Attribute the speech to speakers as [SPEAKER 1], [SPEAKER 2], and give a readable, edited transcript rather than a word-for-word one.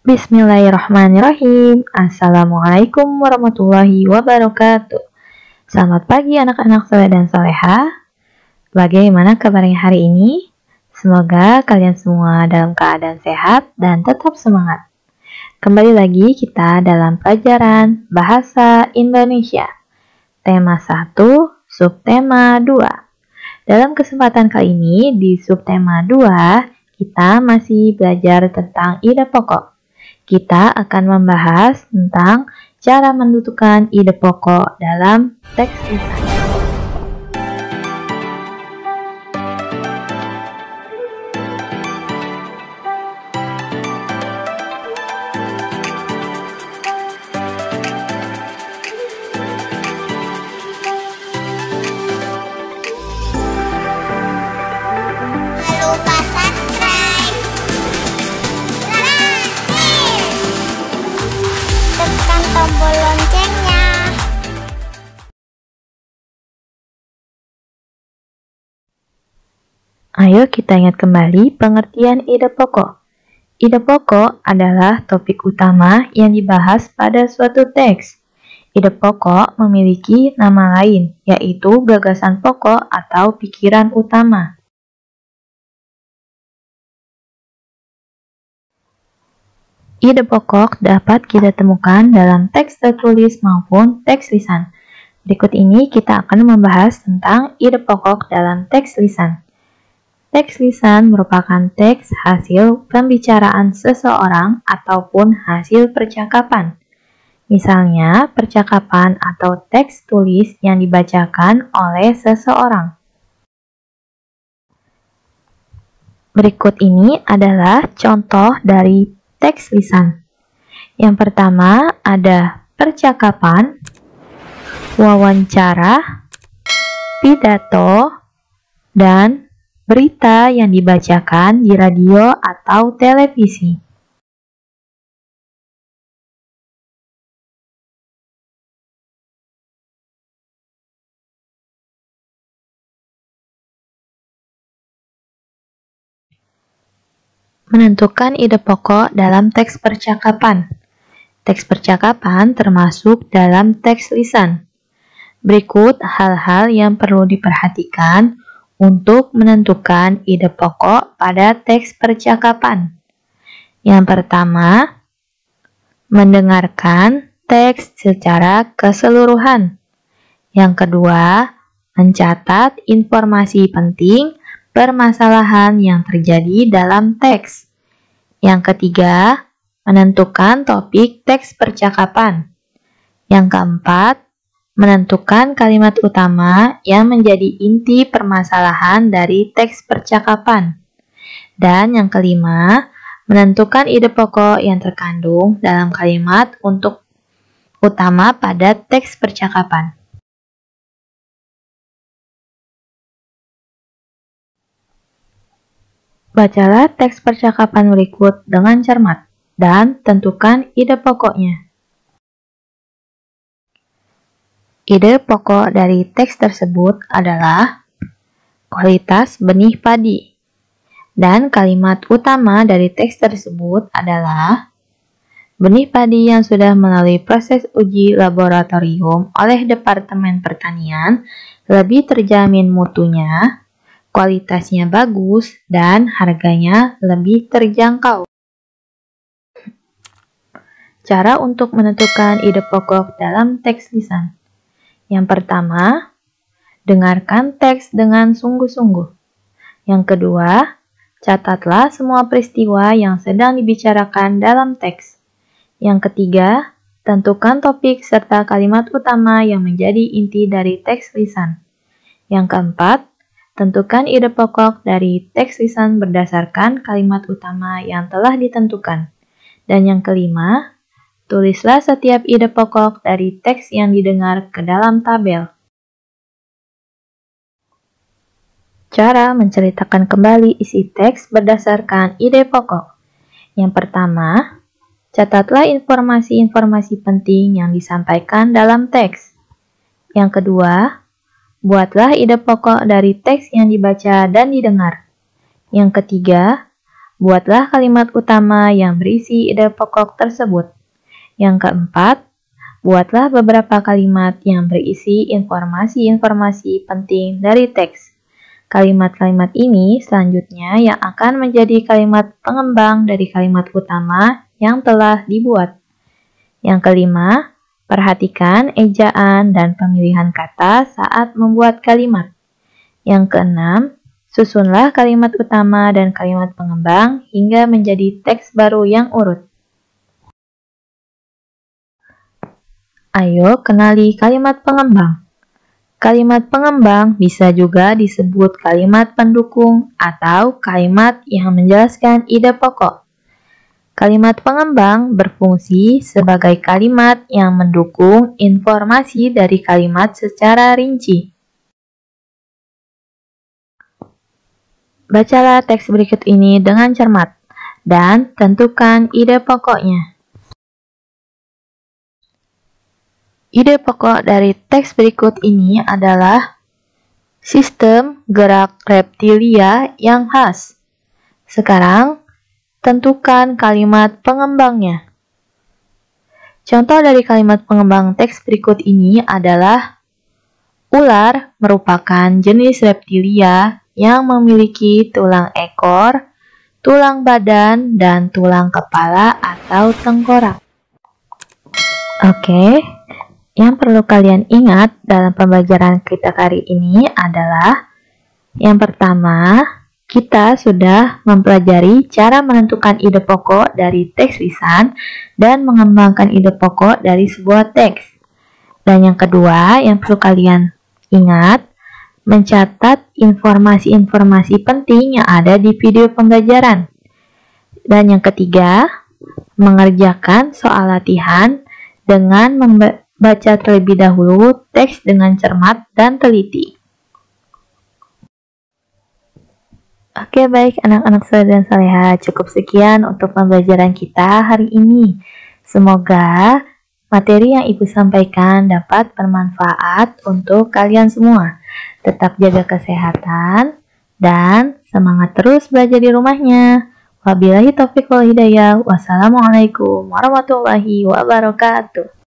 [SPEAKER 1] Bismillahirrahmanirrahim. Assalamualaikum warahmatullahi wabarakatuh. Selamat pagi anak-anak soleh dan soleha. Bagaimana kabarnya hari ini? Semoga kalian semua dalam keadaan sehat dan tetap semangat. Kembali lagi kita dalam pelajaran Bahasa Indonesia. Tema 1, subtema 2. Dalam kesempatan kali ini di subtema 2, kita masih belajar tentang ide pokok. Kita akan membahas tentang cara menentukan ide pokok dalam teks lisan.
[SPEAKER 2] Tombol loncengnya.
[SPEAKER 1] Ayo kita ingat kembali pengertian ide pokok. Ide pokok adalah topik utama yang dibahas pada suatu teks. Ide pokok memiliki nama lain, yaitu gagasan pokok atau pikiran utama. Ide pokok dapat kita temukan dalam teks tertulis maupun teks lisan. Berikut ini kita akan membahas tentang ide pokok dalam teks lisan. Teks lisan merupakan teks hasil pembicaraan seseorang ataupun hasil percakapan. Misalnya, percakapan atau teks tulis yang dibacakan oleh seseorang. Berikut ini adalah contoh dari teks lisan. Yang pertama ada percakapan, wawancara, pidato, dan berita yang dibacakan di radio atau televisi. Menentukan ide pokok dalam teks percakapan. Teks percakapan termasuk dalam teks lisan. Berikut hal-hal yang perlu diperhatikan untuk menentukan ide pokok pada teks percakapan. Yang pertama, mendengarkan teks secara keseluruhan. Yang kedua, mencatat informasi penting permasalahan yang terjadi dalam teks. Yang ketiga, menentukan topik teks percakapan. Yang keempat, menentukan kalimat utama yang menjadi inti permasalahan dari teks percakapan. Dan yang kelima, menentukan ide pokok yang terkandung dalam kalimat untuk utama pada teks percakapan. Bacalah teks percakapan berikut dengan cermat dan tentukan ide pokoknya. Ide pokok dari teks tersebut adalah kualitas benih padi. Dan kalimat utama dari teks tersebut adalah benih padi yang sudah melalui proses uji laboratorium oleh Departemen Pertanian lebih terjamin mutunya, kualitasnya bagus, dan harganya lebih terjangkau. Cara untuk menentukan ide pokok dalam teks lisan. Yang pertama, dengarkan teks dengan sungguh-sungguh. Yang kedua, catatlah semua peristiwa yang sedang dibicarakan dalam teks. Yang ketiga, tentukan topik serta kalimat utama yang menjadi inti dari teks lisan. Yang keempat, tentukan ide pokok dari teks lisan berdasarkan kalimat utama yang telah ditentukan. Dan yang kelima, tulislah setiap ide pokok dari teks yang didengar ke dalam tabel. Cara menceritakan kembali isi teks berdasarkan ide pokok. Yang pertama, catatlah informasi-informasi penting yang disampaikan dalam teks. Yang kedua, buatlah ide pokok dari teks yang dibaca dan didengar. Yang ketiga, buatlah kalimat utama yang berisi ide pokok tersebut. Yang keempat, buatlah beberapa kalimat yang berisi informasi-informasi penting dari teks. Kalimat-kalimat ini selanjutnya yang akan menjadi kalimat pengembang dari kalimat utama yang telah dibuat. Yang kelima, perhatikan ejaan dan pemilihan kata saat membuat kalimat. Yang keenam, susunlah kalimat utama dan kalimat pengembang hingga menjadi teks baru yang urut. Ayo kenali kalimat pengembang. Kalimat pengembang bisa juga disebut kalimat pendukung atau kalimat yang menjelaskan ide pokok. Kalimat pengembang berfungsi sebagai kalimat yang mendukung informasi dari kalimat secara rinci. Bacalah teks berikut ini dengan cermat dan tentukan ide pokoknya. Ide pokok dari teks berikut ini adalah sistem gerak reptilia yang khas. Sekarang, tentukan kalimat pengembangnya. Contoh dari kalimat pengembang teks berikut ini adalah ular merupakan jenis reptilia yang memiliki tulang ekor, tulang badan, dan tulang kepala atau tengkorak. Oke. Yang perlu kalian ingat dalam pembelajaran kita kali ini adalah yang pertama, kita sudah mempelajari cara menentukan ide pokok dari teks lisan dan mengembangkan ide pokok dari sebuah teks. Dan yang kedua, yang perlu kalian ingat, mencatat informasi-informasi penting yang ada di video pembelajaran. Dan yang ketiga, mengerjakan soal latihan dengan baca terlebih dahulu teks dengan cermat dan teliti. Oke, baik anak-anak saleh dan saleha, cukup sekian untuk pembelajaran kita hari ini. Semoga materi yang Ibu sampaikan dapat bermanfaat untuk kalian semua. Tetap jaga kesehatan dan semangat terus belajar di rumahnya. Wabillahi taufiq wal hidayah. Wassalamualaikum warahmatullahi wabarakatuh.